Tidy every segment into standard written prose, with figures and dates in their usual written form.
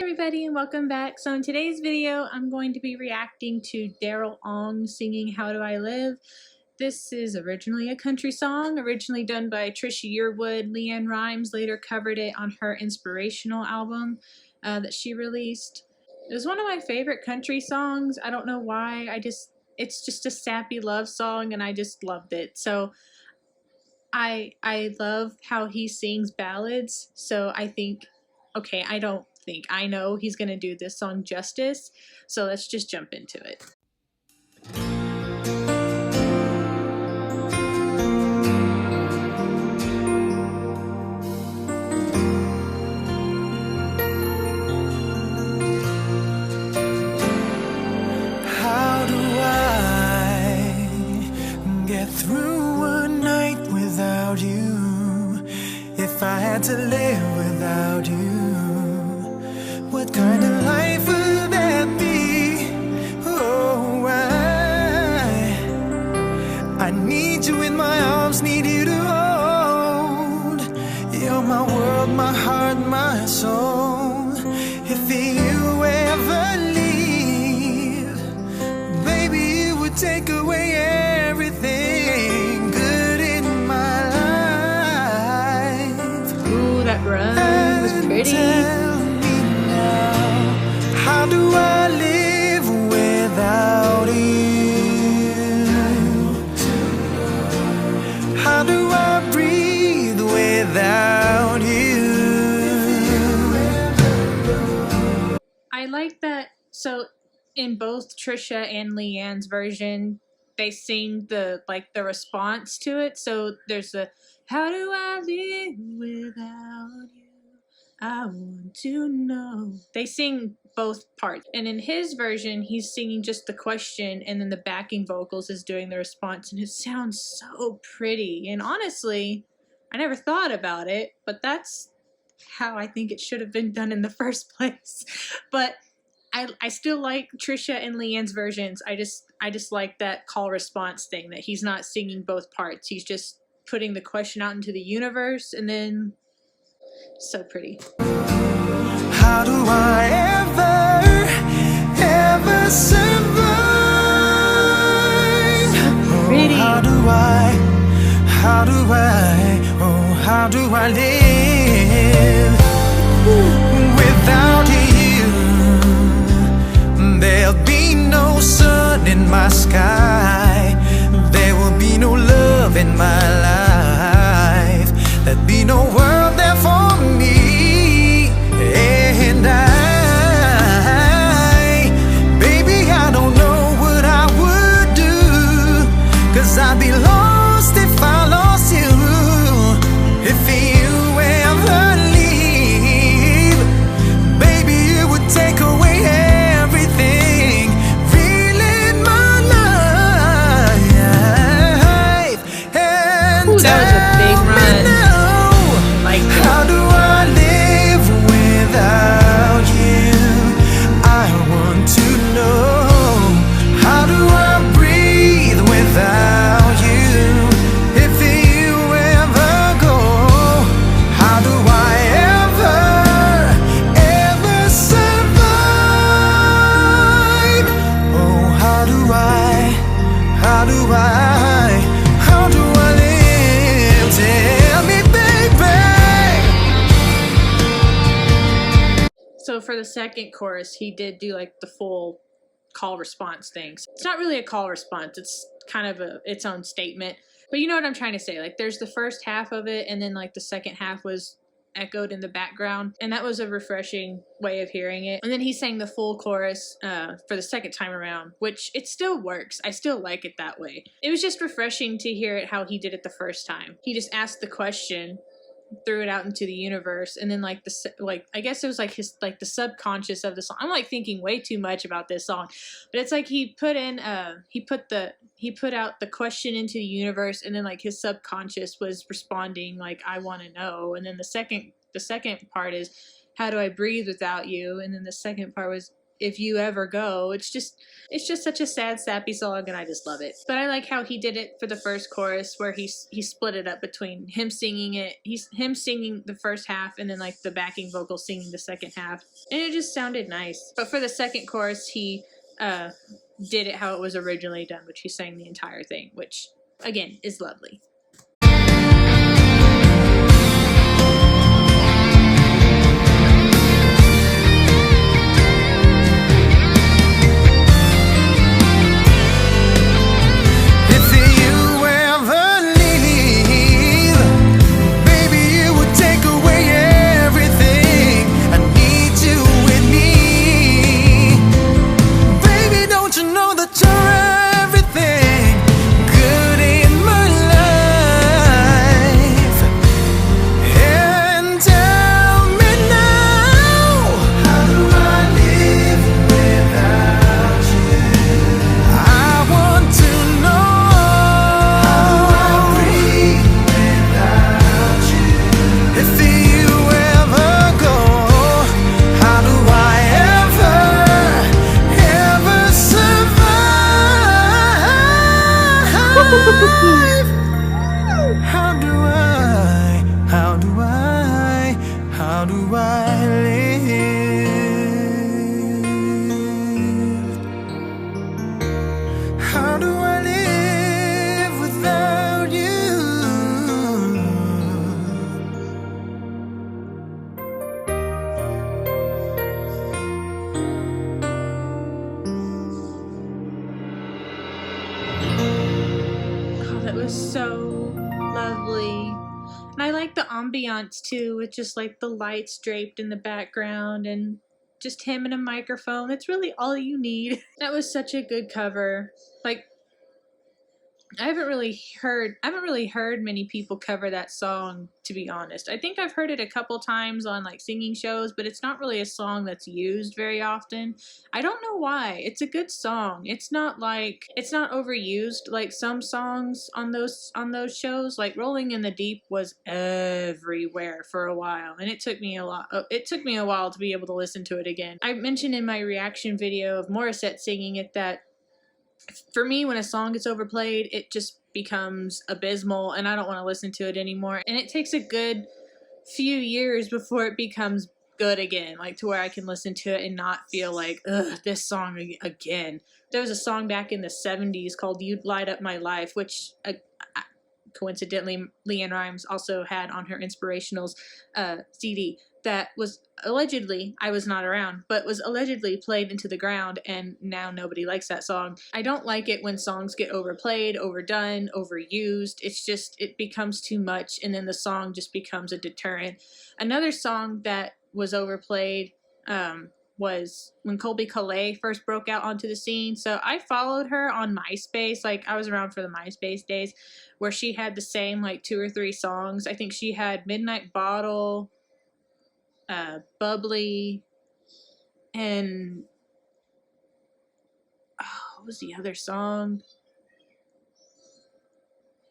everybody and welcome back. So in today's video I'm going to be reacting to Daryl Ong singing How Do I Live. This is originally a country song, originally done by Trisha Yearwood. LeAnn Rhymes later covered it on her inspirational album that she released. It was one of my favorite country songs. I don't know why, it's just a sappy love song and I just loved it. So I love how he sings ballads, so I know he's gonna do this song justice, so let's just jump into it. How do I get through a night without you? If I had to live without you, what kind of life would that be? Oh, I need you in my arms, need you to hold. You're my world, my heart, my soul. If you ever leave, baby, you would take away everything good in my life. Ooh, that run was pretty. How do I live without you? How do I breathe without you? I like that. So in both Trisha and LeAnn's version, they sing the response to it. So there's the how do I live without you? I want to know. They sing both parts. And in his version, he's singing just the question and then the backing vocals is doing the response, and it sounds so pretty. And honestly, I never thought about it, but that's how I think it should have been done in the first place. But I still like Trisha and LeAnn's versions. I just like that call response thing, that he's not singing both parts. He's just putting the question out into the universe, and then so pretty. How do I ever survive? Pretty. Oh, how do I live without you? There'll be no sun in my sky. There will be no love in my life. There'll be no world there for me. And baby, I don't know what I would do, 'cause I'd be lost if I lost you. If you ever leave, baby, it would take away everything real in my life. And ooh, that was a big run. How do I live without you? I want to know. How do I breathe without you? If you ever go, how do I ever survive? Oh, how do I live? Tell me, So for the second chorus, he did do like the full call response thing. So it's not really a call response, it's kind of its own statement. But you know what I'm trying to say. Like there's the first half of it, and then like the second half was echoed in the background, and that was a refreshing way of hearing it. And then he sang the full chorus for the second time around, which it still works. I still like it that way. It was just refreshing to hear it how he did it the first time. He just asked the question, threw it out into the universe, and then I guess it was like the subconscious of the song. I'm like thinking way too much about this song, but it's like he put out the question into the universe, and then like his subconscious was responding like, I want to know. And then the second part is, how do I breathe without you? And then the second part was, If You Ever Go. It's just such a sad, sappy song, and I just love it. But I like how he did it for the first chorus, where he split it up between him singing it, him singing the first half, and then like the backing vocal singing the second half, and it just sounded nice. But for the second chorus, he did it how it was originally done, which he sang the entire thing, which again is lovely. So lovely. And I like the ambiance too, with just like the lights draped in the background and just him and a microphone. It's really all you need. That was such a good cover. Like, I haven't really heard many people cover that song, to be honest. I think I've heard it a couple times on like singing shows, but it's not really a song that's used very often. I don't know why. It's a good song. It's not overused like some songs on those shows. Like Rolling in the Deep was everywhere for a while, and it took me a while to be able to listen to it again. I mentioned in my reaction video of Morissette singing it that for me, when a song gets overplayed, it just becomes abysmal and I don't want to listen to it anymore. And it takes a good few years before it becomes good again, like to where I can listen to it and not feel like, ugh, this song again. There was a song back in the 70s called You'd Light Up My Life, which coincidentally LeAnn Rimes also had on her Inspirationals CD that was allegedly, I was not around, but was allegedly played into the ground, and now nobody likes that song. I don't like it when songs get overplayed, overdone, overused. It's just, it becomes too much, and then the song just becomes a deterrent. Another song that was overplayed was when Colby Calais first broke out onto the scene. So I followed her on MySpace. Like, I was around for the MySpace days, where she had the same like 2 or 3 songs. I think she had Midnight Bottle, Bubbly, and what was the other song?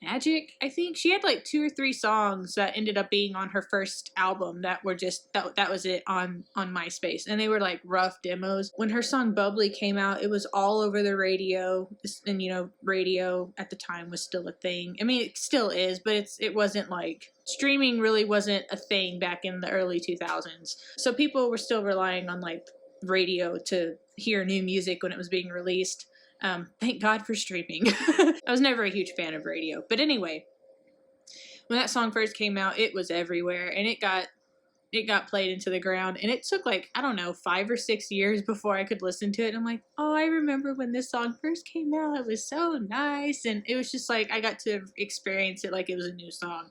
Magic, I think. She had like 2 or 3 songs that ended up being on her first album that were just, that was it on MySpace. And they were like rough demos. When her song Bubbly came out, it was all over the radio. And you know, radio at the time was still a thing. I mean, it still is, but it wasn't like, streaming really wasn't a thing back in the early 2000s. So people were still relying on like radio to hear new music when it was being released. Thank God for streaming. I was never a huge fan of radio. But anyway, when that song first came out, it was everywhere, and it got played into the ground, and it took like, I don't know, 5 or 6 years before I could listen to it. And I'm like, oh, I remember when this song first came out. It was so nice, and it was just like, I got to experience it like it was a new song.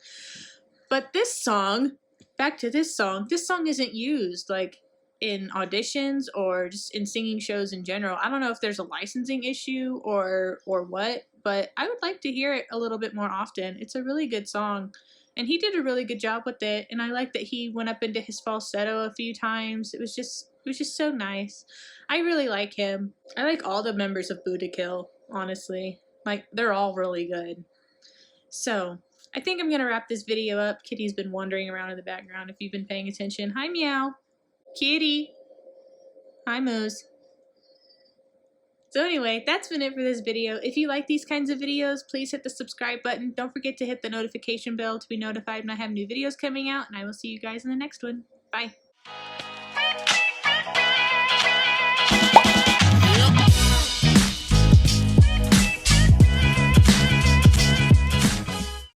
But this song, back to this song isn't used like in auditions or just in singing shows in general. I don't know if there's a licensing issue or what, but I would like to hear it a little bit more often. It's a really good song, and he did a really good job with it, and I like that he went up into his falsetto a few times. It was just so nice. I really like him. I like all the members of Buddha Kill, honestly. Like, they're all really good. So I think I'm gonna wrap this video up. Kitty's been wandering around in the background if you've been paying attention. Hi, Meow. Kitty. Hi, Moose. So anyway, that's been it for this video. If you like these kinds of videos, please hit the subscribe button. Don't forget to hit the notification bell to be notified when I have new videos coming out, and I will see you guys in the next one. Bye.